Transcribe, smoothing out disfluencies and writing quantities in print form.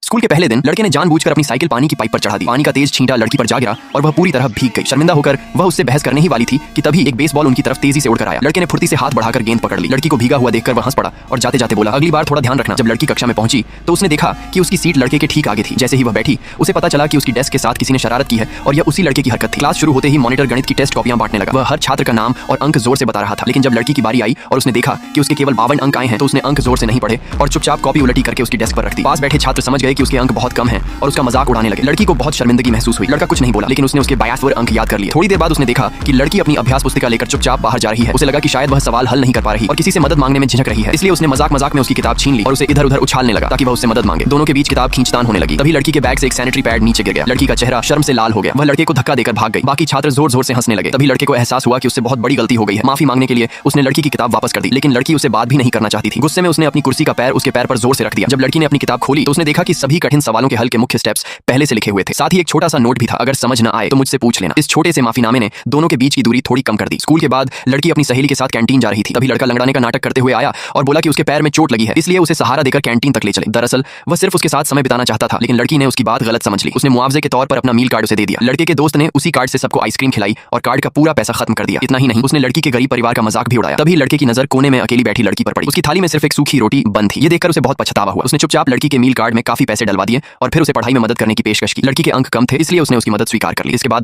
School के पहले दिन लड़के ने जानबूझकर अपनी साइकिल पानी की पाइप पर चढ़ा दी। पानी का तेज छींटा लड़की पर जा गिरा और वह पूरी तरह भीग गई। शर्मिंदा होकर वह उससे बहस करने ही वाली थी कि तभी एक बेसबॉल उनकी तरफ तेजी से उड़कर आया। लड़के ने फुर्ती से हाथ बढ़ाकर गेंद पकड़ ली। लड़की को भीगा हुआ देखकर वह हंस पड़ा और जाते जाते बोला, अगली बार थोड़ा ध्यान रखना। जब लड़की कक्षा में पहुंची तो उसने देखा कि उसकी सीट लड़के के ठीक आगे थी। जैसे ही वह बैठी उसे पता चला कि उसकी डेस्क के साथ किसी ने शरारत की है और यह उसी लड़के की हरकत थी। क्लास शुरू होते ही मॉनिटर गणित की टेस्ट कॉपियां बांटने लगा। वह हर छात्र का नाम और अंक जोर से बता रहा था, लेकिन जब लड़की की बारी आई और उसने देखा कि उसके केवल 52 अंक आए हैं तो उसने अंक जोर से नहीं पढ़े और चुपचाप कॉपी उलटी करके उसकी डेस्क पर रख दी। पास बैठे छात्र समझ गए कि उसके अंक बहुत कम हैं और उसका मजाक उड़ाने लगे। लड़की को बहुत शर्मिंदगी महसूस हुई। लड़का कुछ नहीं बोला, लेकिन उसने उसके 82 अंक याद कर लिए। थोड़ी देर बाद उसने देखा कि लड़की अपनी अभ्यास पुस्तिका लेकर चुपचाप बाहर जा रही है। उसे लगा कि शायद वह सवाल हल नहीं कर पा रही और किसी से मदद मांगने में झिझक रही है, इसलिए उसने मजाक मजाक में उसकी किताब छीन ली और उसे इधर उधर उछालने लगा ताकि वह उससे मदद मांगे। दोनों के बीच किताब खींचतान होने लगी। तभी लड़की के बैग से एक सैनिटरी पैड नीचे गिर गया। लड़की का चेहरा शर्म से लाल हो गया। वह लड़के को धक्का देकर भाग गई। बाकी छात्र जोर जोर से हंसने लगे। तभी लड़के को एहसास हुआ कि उससे बहुत बड़ी गलती हो गई है। माफी मांगने के लिए उसने लड़की की किताब वापस कर दी, लेकिन लड़की उसे बात भी नहीं करना चाहती थी। गुस्से में उसने अपनी कुर्सी का पैर उसके पैर पर जोर से रख दिया। जब लड़की ने अपनी किताब खोली तो उसने देखा कि सभी कठिन सवालों के हल के मुख्य स्टेप्स पहले से लिखे हुए थे। साथ ही एक छोटा सा नोट भी था, अगर समझ न आए तो मुझसे पूछ लेना। इस छोटे से माफीनामे ने दोनों के बीच की दूरी थोड़ी कम कर दी। स्कूल के बाद लड़की अपनी सहेली के साथ कैंटीन जा रही थी। तभी लड़का लंगड़ाने का नाटक करते हुए आया और बोला कि उसके पैर में चोट लगी है, इसलिए उसे सहारा देकर कैंटीन तक ले चले। दरअसल वह सिर्फ उसके साथ समय बिताना चाहता था, लेकिन लड़की ने उसकी बात गलत समझ ली। उसने मुआवजे के तौर पर अपना मील कार्ड उसे दे दिया। लड़के के दोस्त ने उसी कार्ड से सबको आइसक्रीम खिलाई और कार्ड का पूरा पैसा खत्म कर दिया। इतना ही नहीं, उसने लड़की के गरीब परिवार का मजाक भी उड़ाया। तभी लड़के की नजर कोने में अकेली बैठी लड़की पर पड़ी। उसकी थाली में सिर्फ एक सूखी रोटी बंद थी। ये देखकर उसे बहुत पछतावा हुआ। उसने चुपचाप लड़की के मील कार्ड में काफी पैसे डलवा दिए और फिर उसे पढ़ाई में मदद करने की पेशकश की। लड़की के अंक कम थे, इसलिए उसने उसकी मदद स्वीकार कर ली। इसके बाद